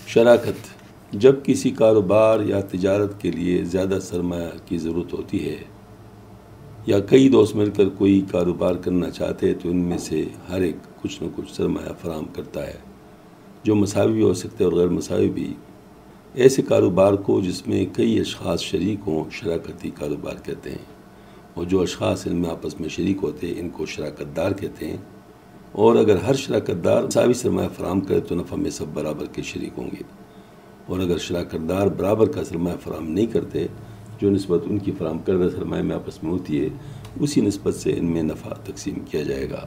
شراکت جب کسی کاروبار یا تجارت کے لیے زیادہ سرمایہ کی ضرورت ہوتی ہے یا کئی دوست مل کر کوئی کاروبار کرنا چاہتے ہیں تو ان میں سے ہر ایک کچھ نہ کچھ سرمایہ فراہم کرتا ہے، جو مساوی بھی ہو سکتے ہیں اور غیر مساوی بھی۔ ایسے کاروبار کو جس میں کئی اشخاص شریک ہوں شراکتی کاروبار کہتے ہیں، اور جو اشخاص ان میں آپس میں شریک ہوتے ہیں ان کو شراکت دار کہتے ہیں۔ اور اگر ہر شراکت دار مساوی سرمایہ فراہم کرے تو نفع میں سب برابر کے شریک ہوں گے، اور اگر شراکت دار برابر کا سرمایہ فراہم نہیں کرتے، جو نسبت ان کی فراہم کردہ سرمایہ میں آپس میں ہوتی ہے اسی نسبت سے ان میں نفع تقسیم کیا جائے گا،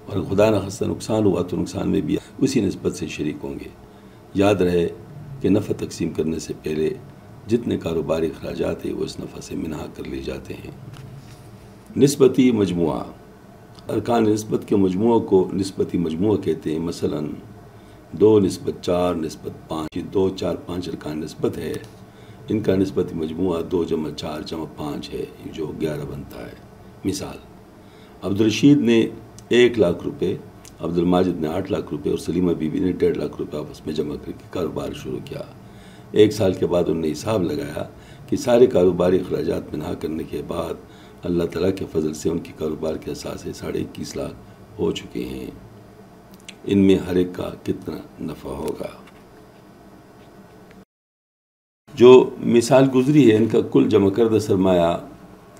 اور خدا نخواستہ نقصان ہوا تو نقصان میں بھی اسی نسبت سے شریک ہوں گے۔ یاد رہے کہ نفع تقسیم کرنے سے پہلے جتنے کاروباری اخراجات ہیں وہ اس نفع سے منہا کر لیے جاتے ہیں۔ نسبتی مجموعہ ارکان نسبت کے مجموعہ کو نسبتی مجموعہ کہتے ہیں۔ مثلا 2:4:5 2 4 5 ارکان نسبت ہے، ان کا نسبتی مجموعہ 2+4+5 ہے جو 11 بنتا ہے۔ مثال، عبدالرشید نے 1 لاکھ روپے، عبدالماجد نے 8 لاکھ روپے اور سلیمہ بی بی نے 1.5 لاکھ روپے آپس میں جمع کر کے کاروبار شروع کیا۔ 1 سال کے بعد انہوں نے حساب لگایا کہ سارے کاروباری اخراجات منہا کرنے کے بعد اللہ تعالیٰ کے فضل سے ان کے کاروبار کے اثاثے 21.5 لاکھ ہو چکے ہیں۔ ان میں ہر ایک کا کتنا نفع ہوگا؟ جو مثال گزری ہے ان کا کل جمع کردہ سرمایہ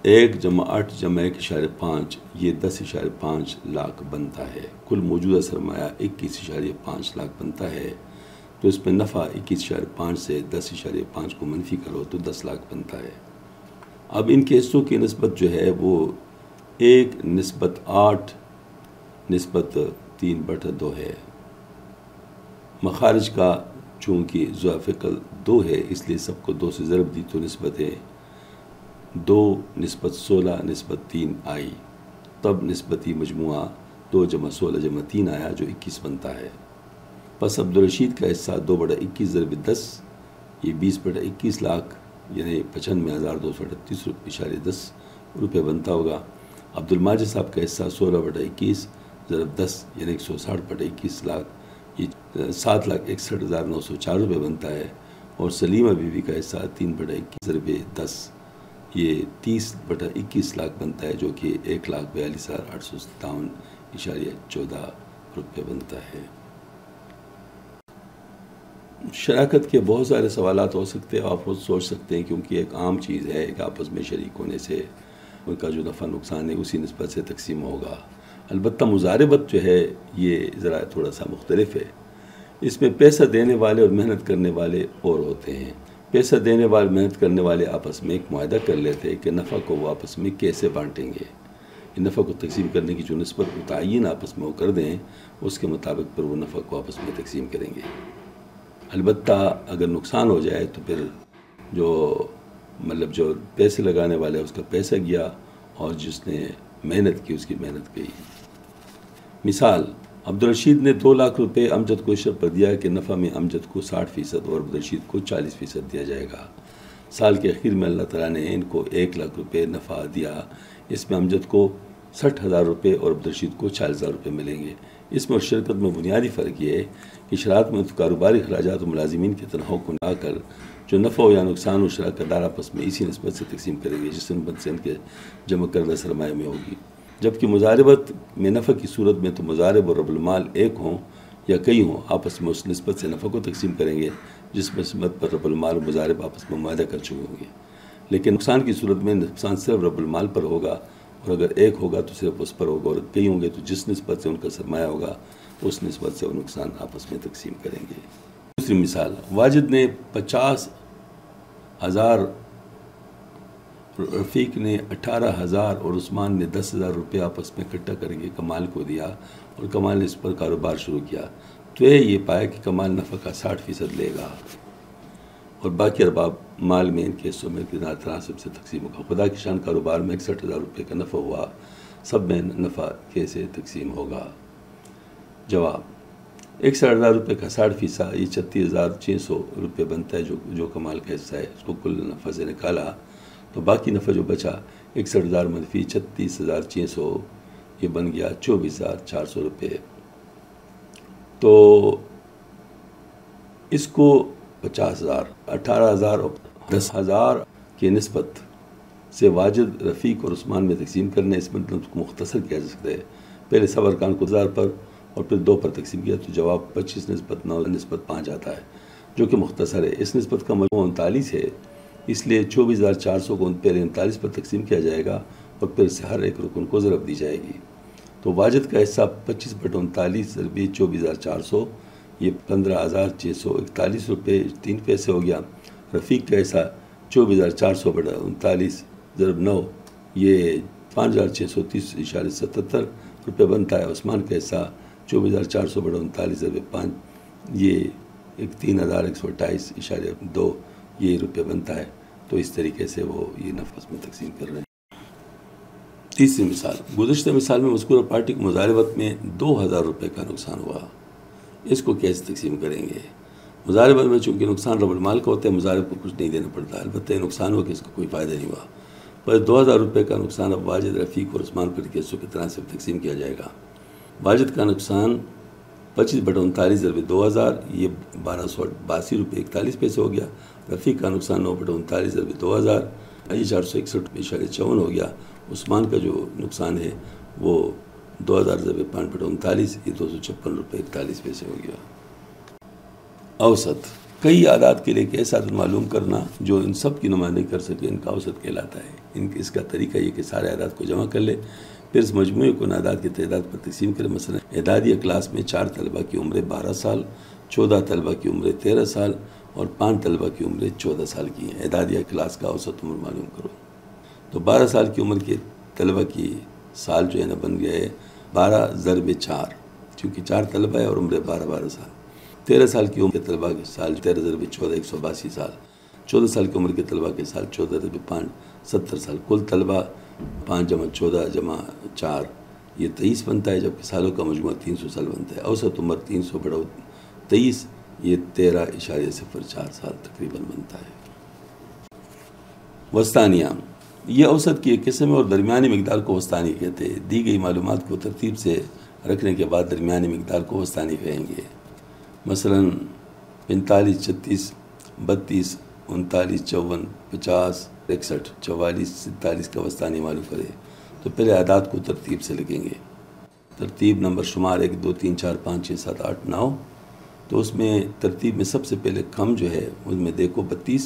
1+8+1.5 یہ 10.5 لاکھ بنتا ہے۔ کل موجودہ سرمایہ 21.5 لاکھ بنتا ہے، تو اس میں نفع 21.5 سے 10.5 کو منفی کرو تو 10 لاکھ بنتا ہے۔ اب ان کے حصوں کی نسبت جو ہے وہ 1:3/2 ہے۔ مخارج کا چونکہ ضعف عقل 2 ہے اس لیے سب کو 2 سے ضرب دی تو نسبت ہے 2:16:3 آئی، تب نسبتی مجموعہ 2+16+3 آیا جو 21 بنتا ہے۔ پس عبدالرشید کا حصہ 2/21 ضرب 10 یہ 20/21 لاکھ یعنی 95,238.10 روپے بنتا ہوگا۔ عبدالماجد صاحب کا حصہ 16/21 ضرب 10 یعنی 160/21 لاکھ یہ 7,61,904 روپے بنتا ہے، اور سلیمہ بی بی کا حصہ 3/21 ضرب 10 یہ 30/21 لاکھ بنتا ہے جو کہ 1,42,857.14 روپے بنتا ہے۔ شراکت کے بہت سارے سوالات ہو سکتے ہیں، آپ خود سوچ سکتے ہیں، کیونکہ ایک عام چیز ہے کہ آپس میں شریک ہونے سے ان کا جو نفع نقصان ہے اسی نسبت سے تقسیم ہوگا۔ البتہ مضاربت جو ہے یہ ذرا تھوڑا سا مختلف ہے، اس میں پیسہ دینے والے اور محنت کرنے والے اور ہوتے ہیں۔ پیسہ دینے والے محنت کرنے والے آپس میں ایک معاہدہ کر لیتے ہیں کہ نفع کو وہ آپس میں کیسے بانٹیں گے، نفع کو تقسیم کرنے کی جو نسبت متعین آپس میں وہ کر دیں اس کے مطابق پر وہ نفع کو آپس میں تقسیم کریں گے۔ البتہ اگر نقصان ہو جائے تو پھر جو پیسے لگانے والا ہے اس کا پیسہ گیا اور جس نے محنت کی اس کی محنت گئی۔ مثال، عبدالرشید نے 2 لاکھ روپے امجد کو شرط پر دیا کہ نفع میں امجد کو 60% اور عبدالرشید کو 40% دیا جائے گا۔ سال کے اخیر میں اللہ تعالیٰ نے ان کو 1 لاکھ روپے نفع دیا، اس میں امجد کو 60,000 روپے اور عبدالرشید کو 40,000 روپے ملیں گے۔ اس میں اور شرکت میں بنیادی فرق یہ ہے کہ شراکت میں کاروباری اخراجات و ملازمین کے تنخواہ کو نہ کر جو نفع ہو یا نقصان ہو شراکت دار آپس میں اسی نسبت سے تقسیم کریں گے جس نسبت سے ان کے جمع کردہ سرمایہ میں ہوگی۔ جبکہ مضاربت میں نفع کی صورت میں تو مضارب اور رب المال ایک ہوں یا کئی ہوں آپس میں اس نسبت سے نفع کو تقسیم کریں گے جس نسبت پر رب المال و مضارب آپس میں معاہدہ کر چکے ہوں گے۔ لیکن نقصان کی صورت میں نقصان صرف رب المال پر ہوگا، اور اگر ایک ہوگا تو صرف اس پر ہوگا، اور کئی ہوں گے تو جس نسبت سے ان کا سرمایہ ہوگا اس نسبت سے وہ نقصان آپس میں تقسیم کریں گے۔ دوسری مثال، واجد نے 50,000، رفیق نے 18,000 اور عثمان نے 10,000 روپے آپس میں اکٹھا کر کے کمال کو دیا، اور کمال نے اس پر کاروبار شروع کیا، تو یہ پایا کہ کمال نفع کا 60% لے گا اور باقی ارباب مال میں ان کے حصوں میں تناسب سے تقسیم ہوگا۔ خدا کی شان کاروبار میں 61,000 روپے کا نفع ہوا، سب میں نفع کیسے تقسیم ہوگا؟ جواب، 61,000 روپے کا 60% یہ 36,600 روپے بنتا ہے جو کمال کا حصہ ہے، اس کو کل نفع سے نکالا تو باقی نفع جو بچا 61,000 منفی 36,600 یہ بن گیا 24,400 روپے۔ تو اس کو 50,000 18,000 اور 10,000 کی نسبت سے واجد، رفیق اور عثمان میں تقسیم کرنے. اس مطلب کو مختصر کیا جا سکتا ہے. پہلے سب ارکان کو 1000 پر اور پھر 2 پر تقسیم کیا تو جواب 25/9/5 آتا ہے، جو کہ مختصر ہے. اس نسبت کا مجموع 39 ہے، اس لیے 24,400 کو پہلے 39 پر تقسیم کیا جائے گا اور پھر سے ہر ایک رکن کو ضرب دی جائے گی. تو واجد کا حصہ 25/39 ضرب 24,400، یہ 15,641 روپے 3 پیسے ہو گیا. رفیق کا حصہ 24,400/39 ضرب 9، یہ 5,630.77 روپے بنتا ہے. عثمان کا حصہ 24,400/39 ضرب 5، یہ 3,128.2 یہ روپے بنتا ہے. تو اس طریقے سے وہ یہ نفس میں تقسیم کر رہے ہیں. تیسری مثال، گزشتہ مثال میں مذکورہ پارٹی کو مظاہرے وقت میں 2,000 روپے کا نقصان ہوا. اس کو کیسے تقسیم کریں گے؟ مظاہرے وقت میں چونکہ نقصان رب المال کا ہوتا ہے، مظاہرے کو کچھ نہیں دینا پڑتا، البتہ یہ نقصان ہوا کہ اس کا کوئی فائدہ نہیں ہوا. بس 2,000 روپے کا نقصان اب واجد، رفیق اور عثمان پر کیسوں کی طرح سے تقسیم کیا جائے گا. واجد کا نقصان 25/39 ضرب 2,000، یہ 1,282 روپے 41 پیسے ہو گیا. رفیق کا نقصان 9/39 ضرب 2,000، یہ 461.54 ہو گیا. عثمان کا جو نقصان ہے وہ 2,000 ضرب 5/39، یہ 256 روپے 41 پیسے ہو گیا. اوسط، کئی اعداد کے لیے ایک ایسا عدد معلوم کرنا جو ان سب کی نمائندگی کر سکے، ان کا اوسط کہلاتا ہے. اس کا طریقہ یہ کہ سارے اعداد کو جمع کر لے، پھر اس مجموعے کو ان اعداد کی تعداد پر تقسیم کرے. مثلا اعدادیہ کلاس میں 4 طلبہ کی عمریں 12 سال، 14 طلبہ کی عمریں 13 سال اور 5 طلبہ کی عمریں 14 سال کی ہیں. اعدادیہ کلاس کا اوسط عمر معلوم کرو. تو 12 سال کی عمر کے طلبہ کی سال جو ہے نا بن گئے 12 ضرب 4، چونکہ 4 طلبہ ہے اور عمریں 12 سال. 13 سال کی عمر کے طلبہ کے سال 13 ضرب 14 182 سال. 14 سال کی عمر کے طلبہ کے سال 14 ضرب 5 70 سال. کل طلبہ 5 + 14 + 4 یہ 23 بنتا ہے، جبکہ سالوں کا مجموعہ 300 سال بنتا ہے. اوسط عمر 300/23 یہ 13.04 سال تقریباً بنتا ہے. وسطانیہ، یہ اوسط کی ایک قسم ہے اور درمیانی مقدار کو وسطانی کہتے ہیں. دی گئی معلومات کو ترتیب سے رکھنے کے بعد درمیانی مقدار کو وسطانی کہیں گے. مثلا 45 36 32 39 54 50 61 44 47 کا وسطانی معلوم کرے. تو پہلے اعداد کو ترتیب سے لکھیں گے. ترتیب نمبر شمار 1 2 3 4 5 6 7 8 9. تو اس میں ترتیب میں سب سے پہلے کم جو ہے اس میں دیکھو 32،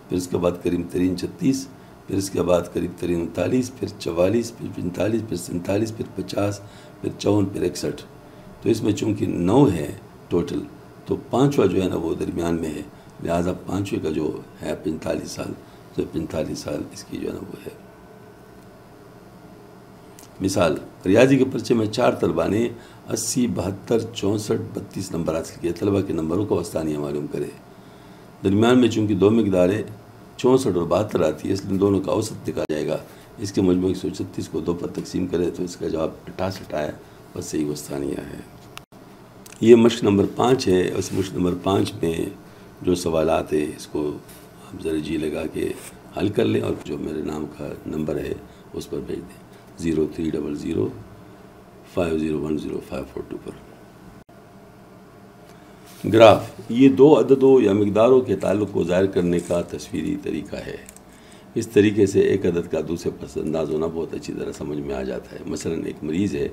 پھر اس کے بعد قریب ترین 36، پھر اس کے بعد قریب ترین 39، پھر 44، پھر 45، پھر 47، پھر 50، پھر 54، پھر 61. تو اس میں چونکہ 9 ہے ٹوٹل، تو 5واں جو ہے نا وہ درمیان میں ہے، لہٰذا 5ویں کا جو ہے 45 سال، تو 45 سال اس کی جو ہے نا وہ ہے. مثال، ریاضی کے پرچے میں 4 طلبہ نے 80 72 64 32 نمبر حاصل کیے. طلبہ کے نمبروں کا وسطانیہ معلوم کرے. درمیان میں چونکہ 2 مقداریں 64 اور 72 آتی ہے، اس لیے دونوں کا اوسط نکالا جائے گا. اس کے مجموع 136 کو 2 پر تقسیم کرے تو اس کا جواب 68 آیا. بس صحیح وسطانیہ ہے. یہ مشق نمبر 5 ہے. اس مشق نمبر 5 میں جو سوالات ہیں اس کو آپ ذرا جی لگا کے حل کر لیں اور جو میرے نام کا نمبر ہے اس پر بھیج دیں 0300 5010 542 پر. گراف، یہ 2 عددوں یا مقداروں کے تعلق کو ظاہر کرنے کا تصویری طریقہ ہے. اس طریقے سے ایک عدد کا دوسرے پر انداز ہونا بہت اچھی طرح سمجھ میں آ جاتا ہے. مثلا ایک مریض ہے،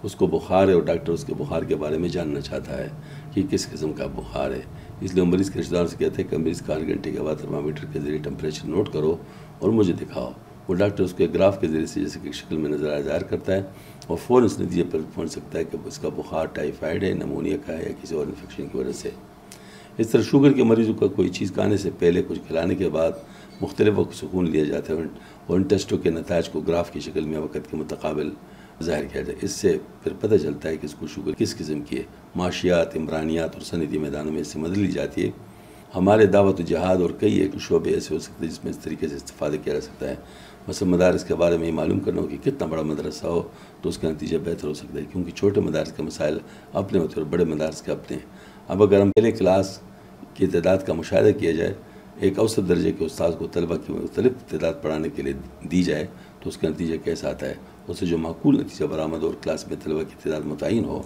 اس کو بخار ہے اور ڈاکٹر اس کے بخار کے بارے میں جاننا چاہتا ہے کہ کس قسم کا بخار ہے. اس لیے مریض کے رشتہ دار سے کہتے ہیں کہ مریض کا 8 گھنٹے کے بعد تھرمامیٹر کے ذریعے ٹمپریچر نوٹ کرو اور مجھے دکھاؤ. وہ ڈاکٹر اس کے گراف کے ذریعے سے جیسے کہ شکل میں نظر ظاہر کرتا ہے اور فوراً اس نتیجے پر پہنچ سکتا ہے کہ اس کا بخار ٹائیفائڈ ہے، نمونیا کا ہے یا کسی اور انفیکشن کی وجہ سے. اس طرح شوگر کے مریضوں کا کوئی چیز کھانے سے پہلے کچھ کھلانے کے بعد مختلف وقت سکون لیا جاتا ہے اور ان ٹیسٹوں کے نتائج کو گراف کی شکل میں وقت کے متقابل ظاہر کیا جائے. اس سے پھر پتہ چلتا ہے کہ اس کو شوگر کس قسم کی ہے. معاشیات، عمرانیات اور صنعتی میدانوں میں اس سے مدد لی جاتی ہے. ہمارے دعوت و جہاد اور کئی ایک شعبے ایسے ہو سکتے ہیں جس میں اس طریقے سے استفادہ کیا جا سکتا ہے. مثلا مدارس کے بارے میں یہ معلوم کرنا ہو کہ کتنا بڑا مدرسہ ہو تو اس کا نتیجہ بہتر ہو سکتا ہے، کیونکہ چھوٹے مدارس کے مسائل اپنے ہوتے ہیں اور بڑے مدارس کے اپنے ہیں. اب اگر ہم پہلے کلاس کی تعداد کا مشاہدہ کیا جائے، ایک اوسط درجے کے استاد کو طلبہ کی مختلف تعداد پڑھانے کے لیے دی جائے تو اس کا نتیجہ کیسا آتا ہے. اس سے جو معقول نتیجہ برآمد اور کلاس میں طلبہ کی تعداد متعین ہو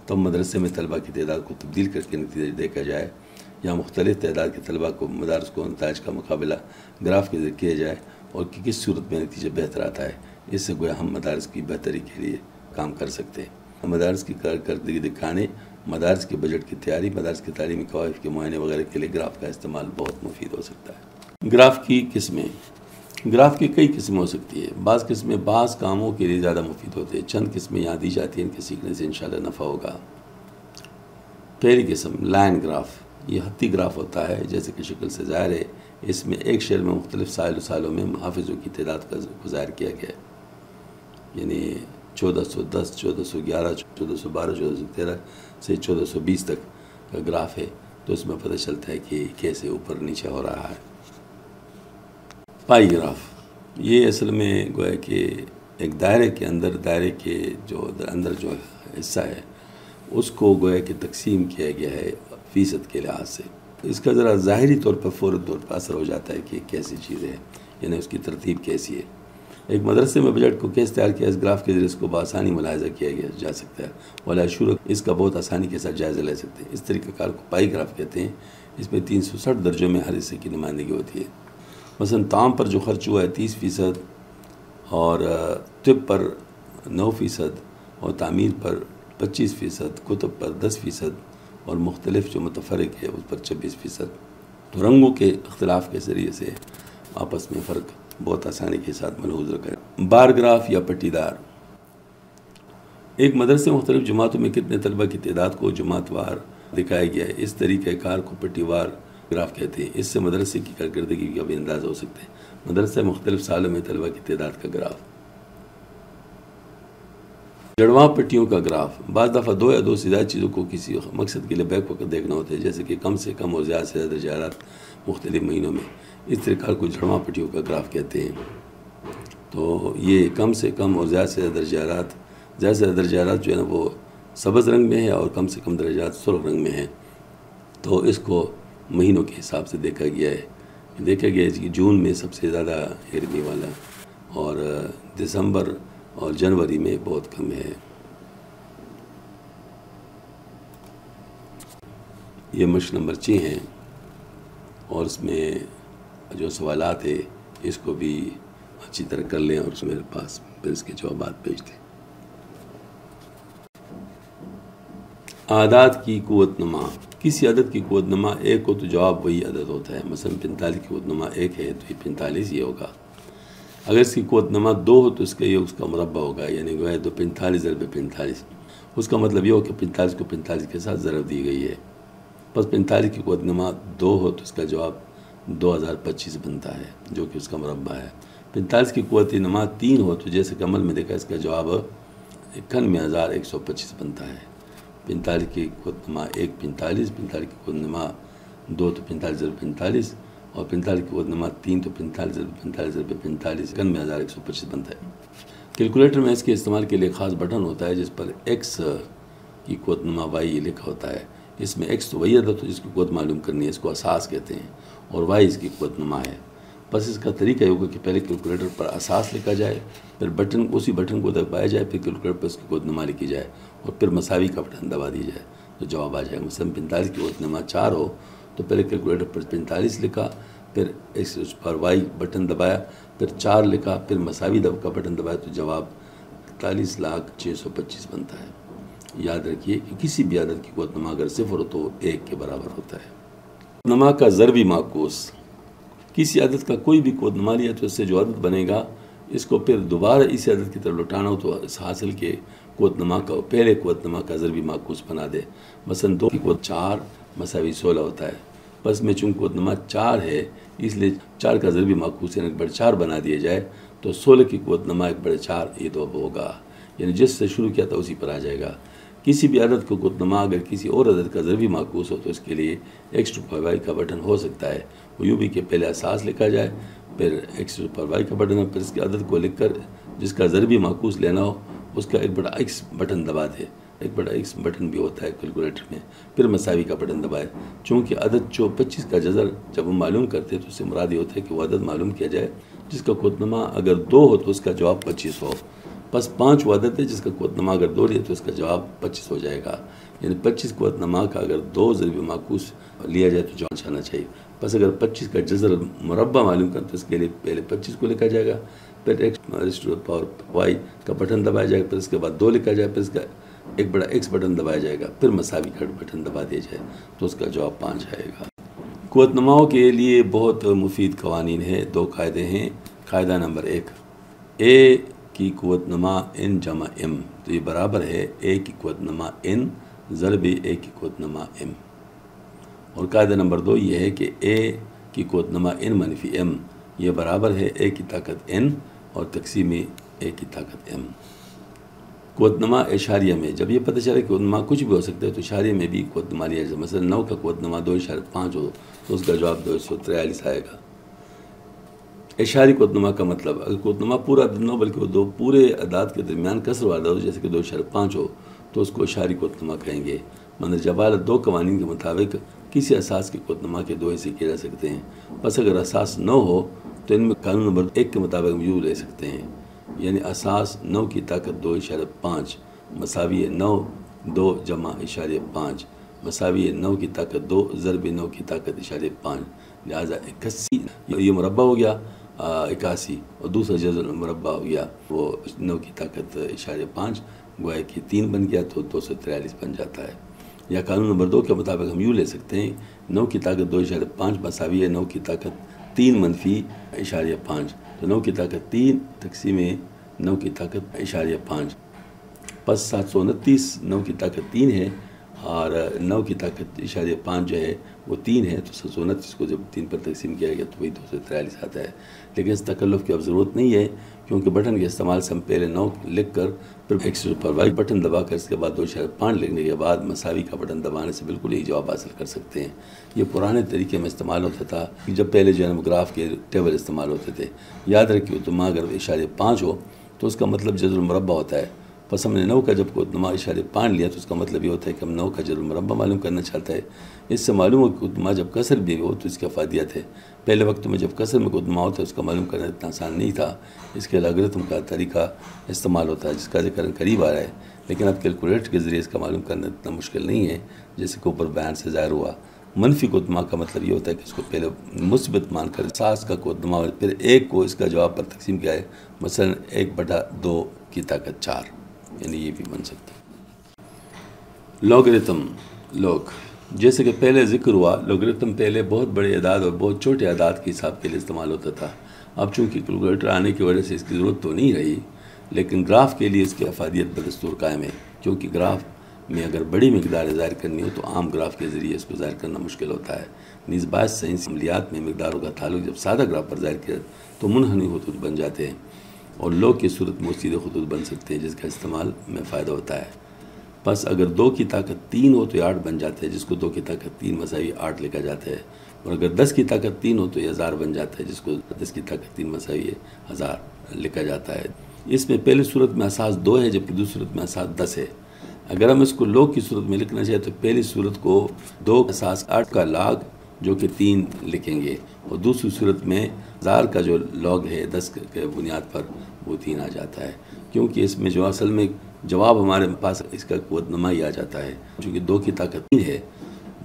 تب مدرسے میں طلبہ کی تعداد کو تبدیل کر کے نتیجہ دیکھا جائے، یا مختلف تعداد کے طلبہ کو مدارس کو نتائج کا مقابلہ گراف کے ذریعے کیا جائے اور کہ کس صورت میں نتیجہ بہتر آتا ہے، اس سے گویا ہم مدارس کی بہتری کے لیے کام کر سکتے ہیں۔ مدارس کی کارکردگی دکھانے، مدارس کے بجٹ کی تیاری، مدارس کی تعلیمی قواعد کے معائنے وغیرہ کے لیے گراف کا استعمال بہت مفید ہو سکتا ہے۔ گراف کی قسمیں، گراف کی کئی قسمیں ہو سکتی ہے۔ بعض قسمیں بعض کاموں کے لیے زیادہ مفید ہوتے ہیں، چند قسمیں یہاں دی جاتی ہیں، ان کے سیکھنے سے انشاءاللہ نفع ہوگا۔ پہلی قسم لائن گراف، یہ خطی گراف ہوتا ہے، جیسے کہ شکل سے ظاہر ہے۔ اس میں ایک شہر میں مختلف سالوں میں محافظوں کی تعداد کو ظاہر کیا گیا ہے، یعنی 1410، 1411، 1412، 1413 سے 1420 تک کا گراف ہے، تو اس میں پتہ چلتا ہے کہ کیسے اوپر نیچے ہو رہا ہے۔ پائی گراف، یہ اصل میں گویا کہ ایک دائرے کے اندر، دائرے کے جو اندر جو حصہ ہے اس کو گویا کہ تقسیم کیا گیا ہے فیصد کے لحاظ سے۔ اس کا ذرا ظاہری طور پر فوری طور پر اثر ہو جاتا ہے کہ کیسی چیز ہے، یعنی اس کی ترتیب کیسی ہے۔ ایک مدرسے میں بجٹ کو کیسے تیار کیا، اس گراف کے ذریعے اس کو بآسانی ملاحظہ کیا جا سکتا ہے، ولا شروع اس کا بہت آسانی کے ساتھ جائزہ لے سکتے ہیں۔ اس طریقہ کار کو پائی گراف کہتے ہیں۔ اس میں 360 درجوں میں ہر حصے کی نمائندگی ہوتی ہے۔ مثلا تعام پر جو خرچ ہوا ہے 30%، اور طب پر 9%، اور تعمیر پر 25%، کتب پر 10%، اور مختلف جو متفرق ہے اس پر 26%۔ تو رنگوں کے اختلاف کے ذریعے سے آپس میں فرق بہت آسانی کے ساتھ ملحوظ رکھا ہے۔ بار گراف یا پٹی دار، ایک مدرسے مختلف جماعتوں میں کتنے طلبہ کی تعداد کو جماعت وار دکھایا گیا ہے، اس طریقہ کار کو پٹی وار گراف کہتے ہیں۔ اس سے مدرسے کی کارکردگی کا بھی اندازہ ہو سکتا ہے۔ مدرسے مختلف سالوں میں طلبہ کی تعداد کا گراف۔ جڑواں پٹیوں کا گراف، بعض دفعہ 2 یا 2 سے زیادہ چیزوں کو کسی مقصد کے لیے بیک وقت دیکھنا ہوتا ہے، جیسے کہ کم سے کم اور زیادہ سے زیادہ جائرات مختلف مہینوں میں۔ اس طریقہ کو جڑواں پٹیوں کا گراف کہتے ہیں۔ تو یہ کم سے کم اور زیادہ سے زیادہ درجات، زیادہ سے زیادہ درجات جو ہے نا وہ سبز رنگ میں ہے، اور کم سے کم درجات سرخ رنگ میں ہیں۔ تو اس کو مہینوں کے حساب سے دیکھا گیا ہے کہ جون میں سب سے زیادہ گرمی والا، اور دسمبر اور جنوری میں بہت کم ہے۔ یہ مشق نمبر 6 ہیں، اور اس میں جو سوالات ہیں اس کو بھی اچھی طرح کر لیں، اور میرے پاس پھر اس کے جوابات بھیج دیں۔ اعداد کی قوت نما، کسی عدد کی قوت نما 1 ہو تو جواب وہی عدد ہوتا ہے۔ مثلا 45 کی قوت نما 1 ہے تو یہ 45 ہی ہوگا۔ اگر اس کی قوت نما 2 ہو تو اس کا مربع ہوگا، یعنی گویا تو 45 ضرب 45، اس کا مطلب یہ ہو کہ 45 کو 45 کے ساتھ ضرب دی گئی ہے۔ بس 45 کی قوت نما 2 ہو تو اس کا جواب 2025 بنتا ہے، جو کہ اس کا مربع ہے۔ 45 کی قوت نما 3 ہو تو جیسے کہ عمل میں دیکھا، اس کا جواب 91,125 بنتا ہے۔ 45 کی قوت نما 1 45، 45 کی قوت نما 2 تو 45 ضرب 45، اور 45 کی قوت نما 3 تو 45 ضرب 45 ضرب 45، 91,125 بنتا ہے۔ کیلکولیٹر میں اس کے استعمال کے لیے خاص بٹن ہوتا ہے جس پر ایکس کی قوت نما وائی لکھا ہوتا ہے۔ اس میں ایکس تو وہی عدد ہے جس کی قوت معلوم کرنی ہے، اس کو اساس کہتے ہیں، اور وائی اس کی قوت نما ہے۔ بس اس کا طریقہ یہ ہوگا کہ پہلے کیلکولیٹر پر اساس لکھا جائے، پھر اسی بٹن کو دبایا جائے، پھر کیلکولیٹر پر اس کی قوت نما لکھی جائے، اور پھر مساوی کا بٹن دبا دی جائے تو جواب آ جائے گا۔ مثلا 45 کی قوت نما 4 ہو تو پہلے کیلکولیٹر پر 45 لکھا، پھر اس پر وائی بٹن دبایا، پھر 4 لکھا، پھر مساوی کا بٹن دبایا تو جواب 41,625 بنتا ہے۔ یاد رکھیے کہ کسی بھی عدد کی قوت نما اگر 0 ہو تو 1 کے برابر ہوتا ہے۔ نما کا ضربی معکوس، کسی عدد کا کوئی بھی قوت نما لیا تو اس سے جو عدد بنے گا اس کو پھر دوبارہ اسی عدد کی طرف لوٹانا ہو تو اس حاصل کے قوت نما کا پہلے قوت نما کا ضربی معکوس بنا دے۔ مثلا 2 کی قوت 4 مساوی 16 ہوتا ہے، بس میں چونکہ قوت نما 4 ہے اس لیے 4 کا ضربی معکوس یعنی 1/4 بنا دیا جائے تو 16 کی قوت نما 1/4 یہ تو ہوگا، یعنی جس سے شروع کیا تھا اسی پر آ جائے گا۔ کسی بھی عدد کو قوت نما اگر کسی اور عدد کا ضربی معکوس ہو تو اس کے لیے x/y کا بٹن ہو سکتا ہے، وہ یوں بھی کہ پہلے اساس لکھا جائے، پھر x/y کا بٹن، پھر اس کے عدد کو لکھ کر جس کا ضربی معکوس لینا ہو اس کا 1/x بٹن دبا دے۔ 1/x بٹن بھی ہوتا ہے کیلکولیٹر میں، پھر مساوی کا بٹن دبائے۔ چونکہ عدد جو 25 کا جذر جب ہم معلوم کرتے تو اس سے مراد یہ ہوتا ہے کہ وہ عدد معلوم کیا جائے جس کا قوت نما اگر 2 ہو تو اس کا جواب 25 ہو، بس 5 وہ عدد ہے جس کا قوت نما اگر 2 لیا تو اس کا جواب 25 ہو جائے گا. یعنی 25 قوت نما کا اگر 2 ضرب معکوس لیا جائے تو جواب آنا چاہیے. بس اگر 25 کا جذر مربع معلوم کریں تو اس کے لیے پہلے 25 کو لکھا جائے گا، پھر y کا بٹن دبایا جائے گا، پھر اس کے بعد 2 لکھا جائے، پھر اس کا ایک بڑا x بٹن دبایا جائے گا، پھر مساوی کا بٹن دبا دیا جائے تو اس کا جواب 5 آئے گا. قوت نماؤں کے لیے بہت مفید قوانین ہیں. 2 قاعدے ہیں. قاعدہ نمبر 1، a کی قوت نما n جمع m تو یہ برابر ہے a کی قوت نما n ضرب a کی قوت نما m. اور قاعدہ نمبر 2 یہ ہے کہ a کی قوت نما n منفی m یہ برابر ہے a کی طاقت n اور تقسیم a کی طاقت m. قوت نما اشاریہ میں جب یہ پتہ چلے کہ قوت نما کچھ بھی ہو سکتا ہے تو اشاریہ میں بھی قوت نما لیا جائے. مثلا 9 کا قوت نما 2.5 ہو تو اس کا جواب 243 آئے گا. اشاری قوت نما کا مطلب اگر قوت نما پورا نہ ہو بلکہ وہ 2 پورے اعداد کے درمیان کسر والا ہو جیسے کہ 2.5 ہو تو اس کو اشاری قوت نما کہیں گے. مطلب جبالت 2 قوانین کے مطابق کسی اساس کی قوت نما کے 2 حصے کیے جا سکتے ہیں. بس اگر اساس 9 ہو تو ان میں قانون نمبر 1 کے مطابق ہم یوں لے سکتے ہیں، یعنی اساس 9 کی طاقت 2.5 مساوی 9 2 جمع اشاریہ 5 مساوی 9 کی طاقت 2 ضرب 9 کی طاقت اشاریہ 5 لہٰذا 81 یہ مربع ہو گیا 81 اور دوسرا جذر مربع ہو گیا وہ 9 کی طاقت اشاریہ 5 گویا کہ 3 بن گیا تو 243 بن جاتا ہے. یا قانون نمبر 2 کے مطابق ہم یوں لے سکتے ہیں 9 کی طاقت 2.5 مساوی ہے 9 کی طاقت 3 منفی اشاریہ 5 تو 9 کی طاقت 3 تقسیم 9 کی طاقت اشاریہ 5 پس 729 9 کی طاقت 3 ہے اور 9 کی طاقت اشاریہ 5 جو ہے وہ 3 ہے تو 729 کو جب 3 پر تقسیم کیا گیا تو وہی 243 آتا ہے. لیکن اس تکلف کی اب ضرورت نہیں ہے کیونکہ بٹن کے استعمال سے ہم پہلے 9 لکھ کر پھر x پر y بٹن دبا کر اس کے بعد 2.5 لکھنے کے بعد مساوی کا بٹن دبانے سے بالکل ہی جواب حاصل کر سکتے ہیں. یہ پرانے طریقے میں استعمال ہوتا تھا جب پہلے جو ہے گراف کے ٹیبل استعمال ہوتے تھے. یاد رکھیے تو اگر اشاریہ 5 ہو تو اس کا مطلب جذر مربع ہوتا ہے. پس ہم نے 9 کا جب قوت نما اشاریہ 5 لیا تو اس کا مطلب یہ ہوتا ہے کہ ہم 9 کا جذر مربع معلوم کرنا چاہتا ہے. اس سے معلوم ہو کہ قوت نما جب کسر بھی ہو تو اس کی افادیت ہے. پہلے وقت میں جب کسر میں قوت نما ہوتا ہے اس کا معلوم کرنا اتنا آسان نہیں تھا. اس کے لاگرتم کا طریقہ استعمال ہوتا ہے جس کا ذکر قریب آ رہا ہے، لیکن اب کیلکولیٹر کے ذریعے اس کا معلوم کرنا اتنا مشکل نہیں ہے جیسے کہ اوپر بیان سے ظاہر ہوا. منفی قوت نما کا مطلب یہ ہوتا ہے کہ اس کو پہلے مثبت مان کر ساس کا قوت نما پھر 1 کو اس کا جواب پر تقسیم کیا ہے، مثلا 1/2 کی طاقت 4 یعنی یہ بھی بن سکتا ہے. لوگرتم لوگ جیسے کہ پہلے ذکر ہوا لوگرتم پہلے بہت بڑے اعداد اور بہت چھوٹے اعداد کے حساب کے لیے استعمال ہوتا تھا. اب چونکہ کیلکولیٹر آنے کی وجہ سے اس کی ضرورت تو نہیں رہی، لیکن گراف کے لیے اس کی افادیت بدستور قائم ہے کیونکہ گراف میں اگر بڑی مقدار ظاہر کرنی ہو تو عام گراف کے ذریعے اس کو ظاہر کرنا مشکل ہوتا ہے. نیز بعض سائنسی عملیات میں مقداروں کا تعلق جب سادہ گراف پر ظاہر کیا تو منحنی خطوط بن جاتے ہیں اور لوگ کی صورت میں سیدھے خطوط بن سکتے ہیں جس کا استعمال میں فائدہ ہوتا ہے. بس اگر 2 کی طاقت 3 ہو تو یہ 8 بن جاتا ہے جس کو 2 کی طاقت 3 مساوی 8 لکھا جاتا ہے. اور اگر 10 کی طاقت 3 ہو تو یہ 1000 بن جاتا ہے جس کو 10 کی طاقت 3 مساوی 1000 لکھا جاتا ہے. اس میں پہلی صورت میں اساس 2 ہے جبکہ دوسری صورت میں اساس 10 ہے. اگر ہم اس کو لوگ کی صورت میں لکھنا چاہیں تو پہلی صورت کو 2 اساس 8 کا لاگ جو کہ 3 لکھیں گے اور دوسری صورت میں 1000 کا جو لاگ ہے 10 کے بنیاد پر وہ 3 آ جاتا ہے کیونکہ اس میں جو اصل میں جواب ہمارے پاس اس کا قوت نما ہی آ جاتا ہے چونکہ 2 کی طاقت 3 ہے.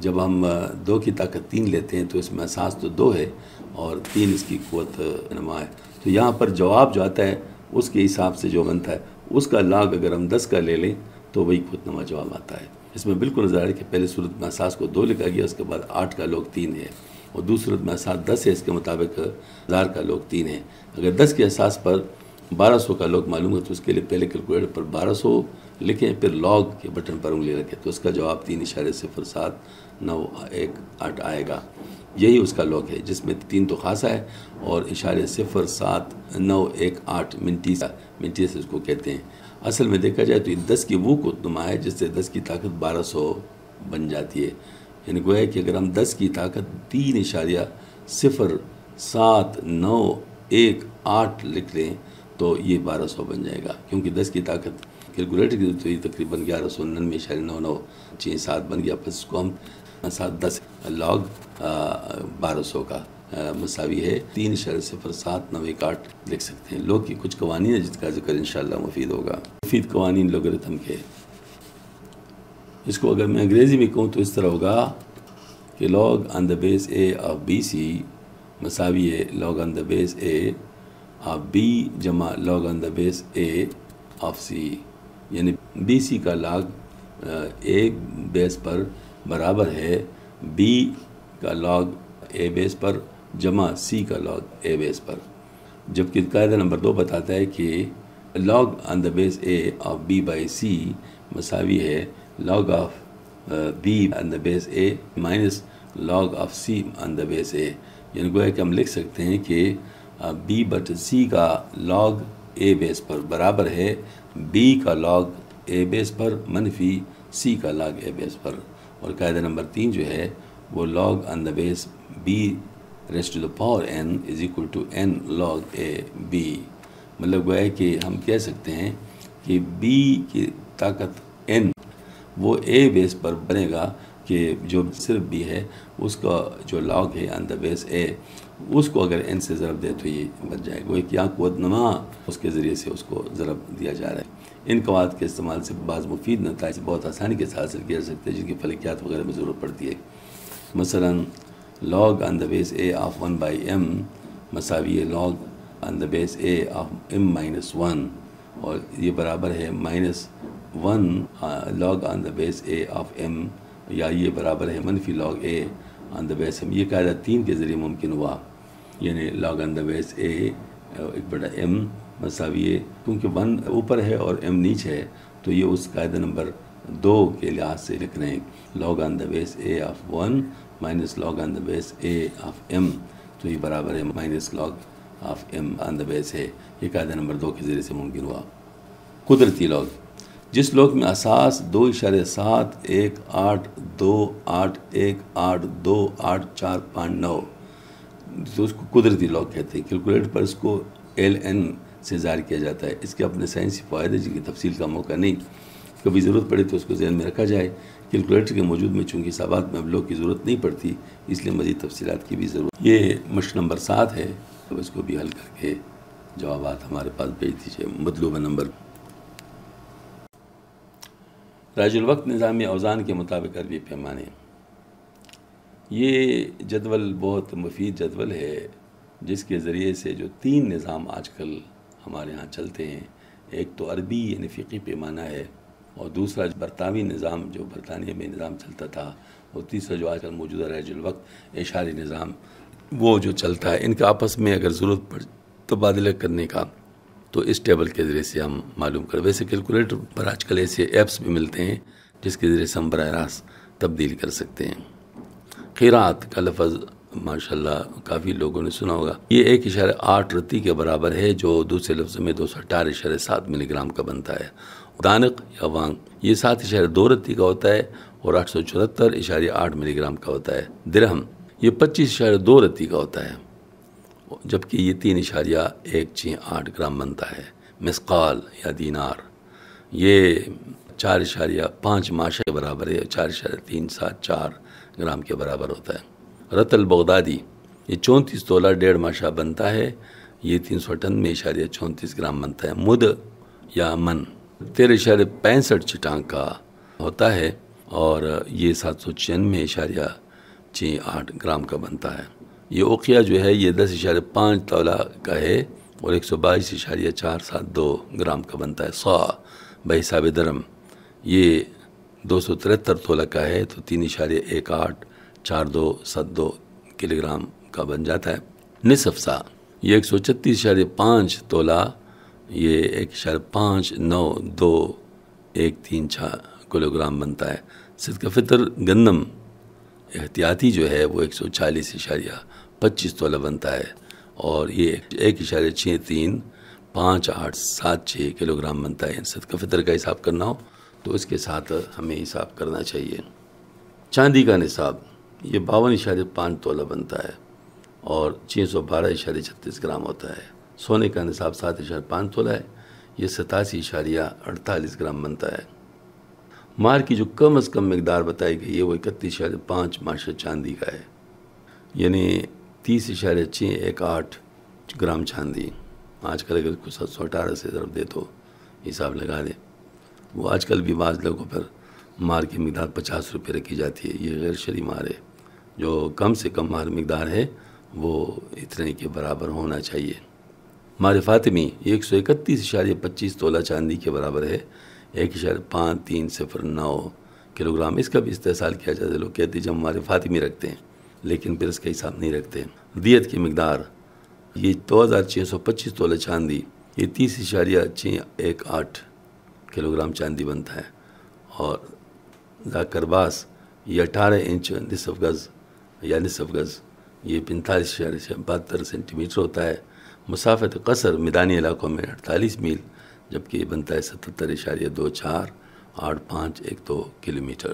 جب ہم 2 کی طاقت 3 لیتے ہیں تو اس میں اساس تو 2 ہے اور 3 اس کی قوت نما ہے تو یہاں پر جواب جو آتا ہے اس کے حساب سے جو بنتا ہے اس کا لاگ اگر ہم 10 کا لے لیں تو وہی قوت نما جواب آتا ہے. اس میں بالکل نظر ہے کہ پہلے صورت میں اساس کو 2 لکھا گیا اس کے بعد 8 کا لوگ 3 ہے اور دوسری صورت میں اساس 10 ہے اس کے مطابق 1000 کا لوگ 3 ہے. اگر 10 کے اساس پر 1200 کا لوگ معلوم ہے تو اس کے لیے پہلے کیلکولیٹر پر 1200 لکھیں پھر لاگ کے بٹن پر انگلی رکھیں تو اس کا جواب 3.0791 آئے گا. یہی اس کا لوگ ہے جس میں 3 تو خاصا ہے اور 0.0791 منٹی سے اس کو کہتے ہیں. اصل میں دیکھا جائے تو یہ 10 کی وہ قوت نما ہے جس سے 10 کی طاقت 1200 بن جاتی ہے. یعنی گویا کہ اگر ہم 10 کی طاقت 3.0791 لکھ لیں تو یہ 1200 بن جائے گا کیونکہ 10 کی طاقت کیلکولیٹر کی تو یہ تقریباً 1199.97 بن گیا. پس اس کو ہم 10 لاگ 1200 کا مساوی ہے 3.0798 لکھ سکتے ہیں۔ لوگ کی کچھ قوانین ہے جس کا ذکر انشاءاللہ مفید ہوگا، مفید قوانین لوگرتھم کے۔ اس کو اگر میں انگریزی میں کہوں تو اس طرح ہوگا کہ log on the base a of BC مساوی ہے log on the base a of B جمع log on the base a of C، یعنی BC کا log A بیس پر برابر ہے B کا log A بیس پر جمع C کا log A بیس پر، جبکہ قاعدہ نمبر 2 بتاتا ہے کہ log on the base A of B by C مساوی ہے log of B on the base A minus log of C on the base A، یعنی گویا کہ ہم لکھ سکتے ہیں کہ B بٹ C کا log A بیس پر برابر ہے B کا log A بیس پر منفی C کا log A بیس پر، اور قاعدہ نمبر 3 جو ہے وہ log on the base B raised to the power n is equal to n log A B، مطلب گویا کہ ہم کہہ سکتے ہیں کہ B کی طاقت n وہ A بیس پر بنے گا کہ جو صرف B ہے اس کا جو log ہے on the base A اس کو اگر n سے ضرب دے تو یہ بن جائے گا، کہ یہاں قوت نما اس کے ذریعے سے اس کو ضرب دیا جا رہا ہے۔ ان قواعد کے استعمال سے بعض مفید نتائج بہت آسانی کے ساتھ حاصل کیا جا سکتے ہیں جن کی فلکیات وغیرہ میں ضرورت پڑتی ہے۔ مثلا log on the base A of 1 by m مساوی ہے log on the base A of m minus 1، اور یہ برابر ہے -1 log on the base A of m، یا یہ برابر ہے منفی log A on the base m۔ یہ قاعدہ 3 کے ذریعے ممکن ہوا، یعنی log on the base A 1/m مساوی ہے، کیونکہ 1 اوپر ہے اور m نیچے ہے تو یہ اس قاعدہ نمبر 2 کے لحاظ سے لکھ رہے ہیں log on the base A of 1 minus log on the base A of m، تو یہ برابر ہے -log of m on the base A۔ یہ قاعدہ نمبر 2 کے ذریعے سے ممکن ہوا۔ قدرتی log، جس لوگ میں اساس 2.718281828428459 تو اس کو قدرتی log کہتے ہیں۔ کیلکولیٹر پر اس کو ln سے ظاہر کیا جاتا ہے۔ اس کے اپنے سائنسی فوائد جن کی تفصیل کا موقع نہیں، کبھی ضرورت پڑے تو اس کو ذہن میں رکھا جائے۔ کیلکولیٹر کے موجود میں چونکہ حسابات میں اب لوگ کی ضرورت نہیں پڑتی، اس لیے مزید تفصیلات کی بھی ضرورت۔ یہ مشق نمبر 7 ہے، تو اس کو بھی حل کر کے جوابات ہمارے پاس بھیج دیجیے۔ مطلوبہ نمبر راج الوقت نظام اوزان کے مطابق عربی پیمانے۔ یہ جدول بہت مفید جدول ہے جس کے ذریعے سے جو 3 نظام آج کل ہمارے ہاں چلتے ہیں، ایک تو عربی یعنی فقہی پیمانہ ہے، اور دوسرا برطانوی نظام جو برطانیہ میں نظام چلتا تھا، اور تیسرا جو آج کل موجودہ راج الوقت اشاری نظام وہ جو چلتا ہے۔ ان کا آپس میں اگر ضرورت پڑ تبادلہ کرنے کا تو اس ٹیبل کے ذریعے سے ہم معلوم کریں۔ ویسے کیلکولیٹر پر آج کل ایسے ایپس بھی ملتے ہیں جس کے ذریعے سے ہم براہ راست تبدیل کر سکتے ہیں۔ قرات کا لفظ ماشاءاللہ کافی لوگوں نے سنا ہوگا۔ یہ 1.8 رتی کے برابر ہے، جو دوسرے لفظ میں 218.7 ملی گرام کا بنتا ہے۔ دانق یا وانگ یہ 7.2 رتی کا ہوتا ہے اور 874.8 ملی گرام کا ہوتا ہے۔ درہم یہ 25.2 رتی کا ہوتا ہے، جبکہ یہ 3.168 گرام بنتا ہے۔ مسقال یا دینار یہ 4.5 ماشا کے برابر ہے، 4.374 گرام کے برابر ہوتا ہے۔ رتل بغدادی یہ 34 تولہ 1.5 ماشا بنتا ہے، یہ 398.34 گرام بنتا ہے۔ مد یا من 13.65 چٹانک کا ہوتا ہے اور یہ 796.68 گرام کا بنتا ہے۔ یہ اوقیہ جو ہے یہ 10.5 تولہ کا ہے اور 122.472 گرام کا بنتا ہے۔ صاع بحساب درم یہ 273 تولہ کا ہے تو 3.184272 کلو گرام کا بن جاتا ہے۔ نصف سا یہ 136.5 تولہ، یہ 1.592136 کلو گرام بنتا ہے۔ صدقہ فطر گندم احتیاطی جو ہے وہ 140.25 تولہ بنتا ہے اور یہ 1.635876 کلو گرام بنتا ہے۔ صدقہ فطر کا حساب کرنا ہو تو اس کے ساتھ ہمیں حساب کرنا چاہیے۔ چاندی کا نصاب یہ 52.5 تولہ بنتا ہے اور 612.36 گرام ہوتا ہے۔ سونے کا نصاب 7.5 تولہ ہے، یہ 87.48 گرام بنتا ہے۔ مار کی جو کم از کم مقدار بتائی گئی ہے وہ 31.5 ماشا چاندی کا ہے، یعنی 30.618 گرام چاندی. آج کل اگر 718 سے ضرب دے تو حساب لگا دیں. وہ آج کل بھی بعض لوگوں پر مار کی مقدار 50 روپے رکھی جاتی ہے. یہ غیر شرعی مار ہے. جو کم سے کم مار مقدار ہے وہ اتنے کے برابر ہونا چاہیے. مار فاطمی 131.25 تولہ چاندی کے برابر ہے. 1.5309 کلو گرام. اس کا بھی استحصال کیا جاتا ہے. لوگ کہتے ہیں جب مار فاطمی رکھتے ہیں لیکن پھر اس کا حساب نہیں رکھتے. دیت کی مقدار یہ 2625 تولہ چاندی یہ 30.618 کلو گرام چاندی بنتا ہے. اور کرباس یہ 18 انچ نصف گز یا نصف گز یہ 45.72 سینٹی میٹر ہوتا ہے. مسافت قصر میدانی علاقوں میں 48 میل جبکہ یہ بنتا ہے 77.248512 کلو میٹر.